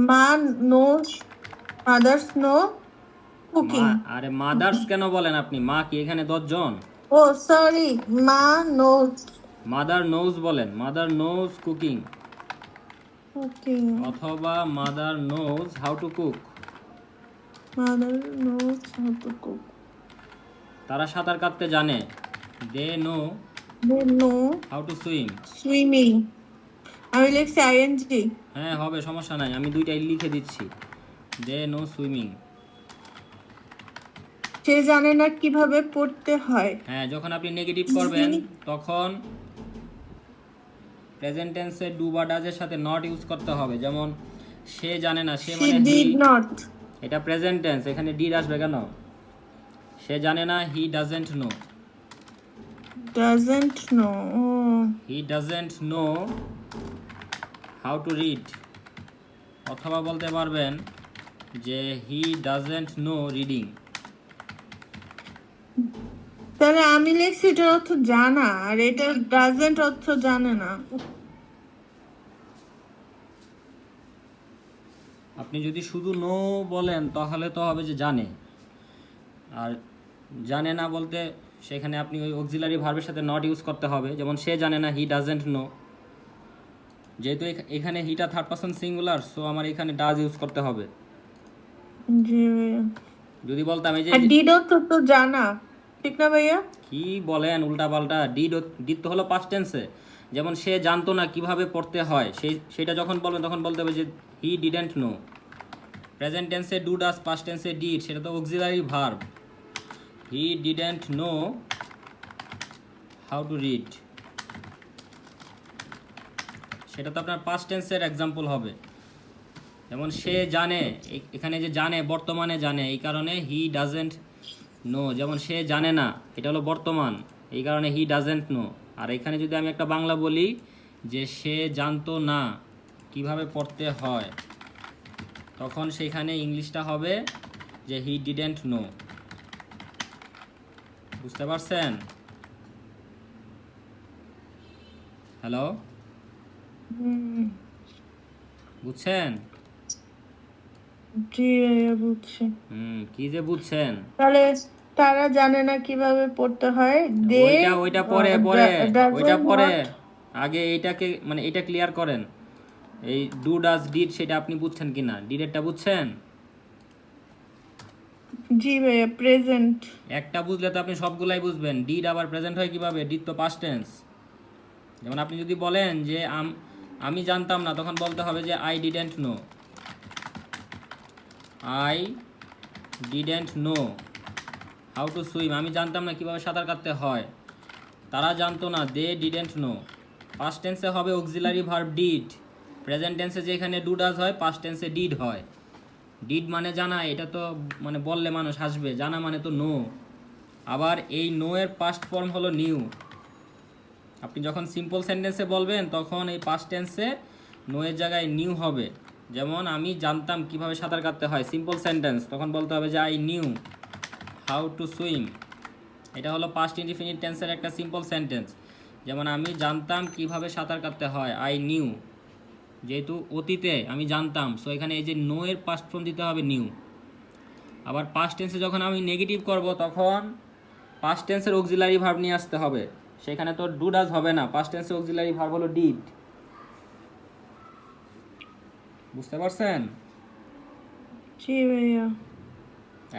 মা knows, mothers know cooking. আরে mothers কেন বলেন আপনি? মা কি এখানে 10 জন? ও সরি, মা নোজ মাদার নোজ বলেন, মাদার নোজ কুকিং, কুকিং। অথবা mother knows how to cook. Mother knows how to cook. তারা সাঁতার কাটতে জানে। They know they know how to swim. Swimming. আমি লিখছি আইএনজি। হ্যাঁ হবে, সমস্যা নাই, আমি দুইটাই লিখে দিচ্ছি। দে নো সুইমিং। সে জানে না কিভাবে পড়তে হয়। হ্যাঁ, যখন আপনি নেগেটিভ করবেন তখন প্রেজেন্ট টেন্সে ডু বা ডাজের সাথে নট ইউজ করতে হবে। যেমন সে জানে না, সে She মানে হি, did not. এটা প্রেজেন্ট টেন্স, এখানে ডিড আসবে কেন? সে জানে না, he doesn't know. Doesn't know. Oh. He doesn't know how to read. অথবা বলতে পারবেন যে হি ডাজেন্ট নো রিডিং। তাহলে আমি লিখছি এটার অর্থ জানা, আর এটা ডাজেন্ট অর্থ জানে না। আপনি যদি শুধু নো বলেন তাহলে তো হবে যে জানে, আর জানে না বলতে সেখানে আপনি ওই অক্সিলারি ভার্বের সাথে নট ইউজ করতে হবে। যেমন সে জানে না, হি ডাজেন্ট নো। যেহেতু এখানে হিটা থার্ড পারসন সিঙ্গুলার, সো আমার এখানে ডাজ ইউজ করতে হবে। জি ভাইয়া। যদি বলতাম এই যে আর ডিড অর্থ তো জানা, ঠিক না ভাইয়া? কি বলেন উল্টা পাল্টা, ডিড ডিড তো হলো পাস্ট টেন্সে। যেমন সে জানতো না কিভাবে পড়তে হয়, সেটা যখন বলবেন তখন বলতে হবে যে হি ডিডেন্ট নো। প্রেজেন্ট টেন্সে ডু ডাজ, পাস্ট টেন্সে ডিড, সেটা তো auxiliary verb. He didn't know how to read, সেটা তো আপনার পাস্ট টেন্সের এক্সাম্পল হবে। যেমন সে জানে, এখানে যে জানে বর্তমানে জানে, এই কারণে হি ডাজেন্ট নো। যেমন সে জানে না, এটা হলো বর্তমান, এই কারণে হি ডাজেন্ট নো। আর এখানে যদি আমি একটা বাংলা বলি যে সে জানতো না কিভাবে পড়তে হয়, তখন সেখানে ইংলিশটা হবে যে হি ডিডেন্ট নো। বুঝতে পারছেন? হ্যালো, বুঝছেন? জি ভাইয়া বুঝছি। কি যে বুঝছেন? তাহলে তারা জানে না কিভাবে পড়তে হয়। দে ওইটা পরে পরে ওইটা পরে, আগে এইটাকে মানে এটা ক্লিয়ার করেন। এই ডু ডাজ ডিড সেটা আপনি বুঝছেন কিনা, ডিডেরটা বুঝছেন? জি ভাইয়া প্রেজেন্ট। একটা বুঝলে তো আপনি সবগুলাই বুঝবেন। ডিড আবার প্রেজেন্ট হয় কিভাবে? ডিড তো পাস্ট টেন্স। যেমন আপনি যদি বলেন যে আমি জানতাম না, তখন বলতে হবে যে I didn't know. I didn't know how to swim. আমি জানতাম না কিভাবে সাঁতার কাটতে হয়। তারা জানতো না, দে ডিডেন্ট নো। পাস্ট টেন্সে হবে অক্সিলারি ভার্ব ডিড। প্রেজেন্ট টেন্সে যেখানে ডু ডাজ হয়, পাস্ট টেন্সে ডিড হয়। ডিড মানে জানা, এটা তো মানে বললে মানুষ হাসবে, জানা মানে তো নো। আবার এই নো এর পাস্ট ফর্ম হলো নিউ। আপনি যখন সিম্পল সেন্টেন্সে বলবেন তখন এই পাস্ট টেন্সে নো এর জায়গায় নিউ হবে। যেমন আমি জানতাম কিভাবে সাঁতার কাটতে হয়, সিম্পল সেন্টেন্স, তখন বলতে হবে যে I knew how to swim. এটা হলো পাস্ট ইনডিফিনিট টেন্সের একটা সিম্পল সেন্টেন্স। যেমন আমি জানতাম কিভাবে সাঁতার কাটতে হয়, আই নিউ। যেহেতু অতীতে আমি জানতাম, সো এখানে এই যে নো এর পাস্ট ফর্ম দিতে হবে নিউ। আবার পাস্ট টেন্সে যখন আমি নেগেটিভ করব, তখন পাস্ট টেন্সের অক্সিলারি ভার্ব নিয়ে আসতে হবে। সেখানে তো ডু ডাজ হবে না, পাস্ট টেন্সের অক্সিলারি ভার্ব হলো ডিড। বুঝতে পারছেন? জি ভাইয়া।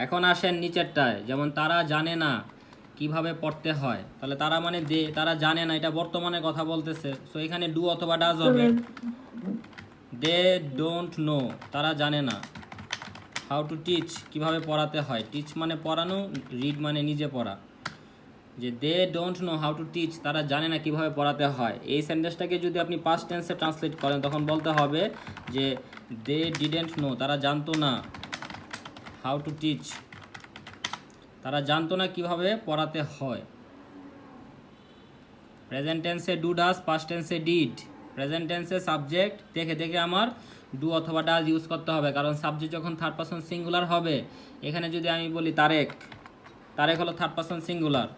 এখন আসেন নিচেরটায়। যেমন তারা জানে না কিভাবে পড়তে হয়, তাহলে তারা মানে দে, তারা জানে না, এটা বর্তমানে কথা বলতেছে, সো এখানে ডু অথবা ডাজ হবে। দে ডোন্ট নো, তারা জানে না। হাউ টু টিচ, কিভাবে পড়াতে হয়। টিচ মানে পড়ানো, রিড মানে নিজে পড়া। যে they don't know how to teach, তারা জানে না কিভাবে পড়াতে হয়, এই সেন্টেন্সটাকে যদি আপনি পাস্ট টেন্সে ট্রান্সলেট করেন তখন বলতে হবে যে দে ডিডেন্ট নো, তারা জানতো না হাউ টু টিচ, তারা জানতো না কিভাবে পড়াতে হয়। প্রেজেন্ট টেন্সে ডু ডাজ, পাস্ট টেন্সে ডিড। প্রেজেন্ট টেন্সে সাবজেক্ট দেখে দেখে আমার ডু অথবা ডাজ ইউজ করতে হবে, কারণ সাবজেক্ট যখন থার্ড পারসন সিঙ্গুলার হবে, এখানে যদি আমি বলি তারেক, তারেক হলো থার্ড পারসন সিঙ্গুলার,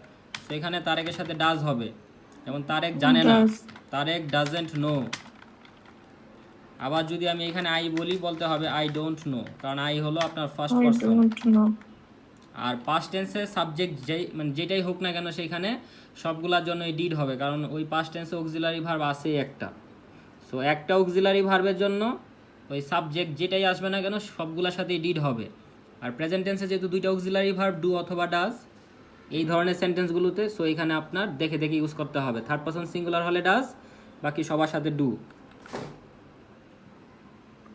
সেখানে তারেকের সাথে ডাজ হবে। যেমন তারেক জানে না, তারেক ডাজেন্ট নো। আবার যদি আমি এখানে আই বলি বলতে হবে আই ডোন্ট নো, কারণ আই হলো আপনার first I person. don't know. আর পাস্ট টেন্সে সাবজেক্ট যেই মানে যেটাই হোক না কেন সেখানে সবগুলোর জন্যই ডিড হবে, কারণ ওই পাস্ট টেন্সে অক্সিলারি ভার্ব আছেই একটা। সো একটা অক্সিলারি ভার্বের জন্য ওই সাবজেক্ট যেটাই আসবে না কেন সবগুলোর সাথেই ডিড হবে। আর প্রেজেন্ট টেন্সে যেহেতু দুইটা অক্সিলারি ভার্ব ডু অথবা ডাজ এই ধরনের সেন্টেন্সগুলোতে, সো এখানে আপনার দেখে দেখে ইউজ করতে হবে। থার্ড পারসন সিঙ্গুলার হলে ডাজ, বাকি সবার সাথে ডু।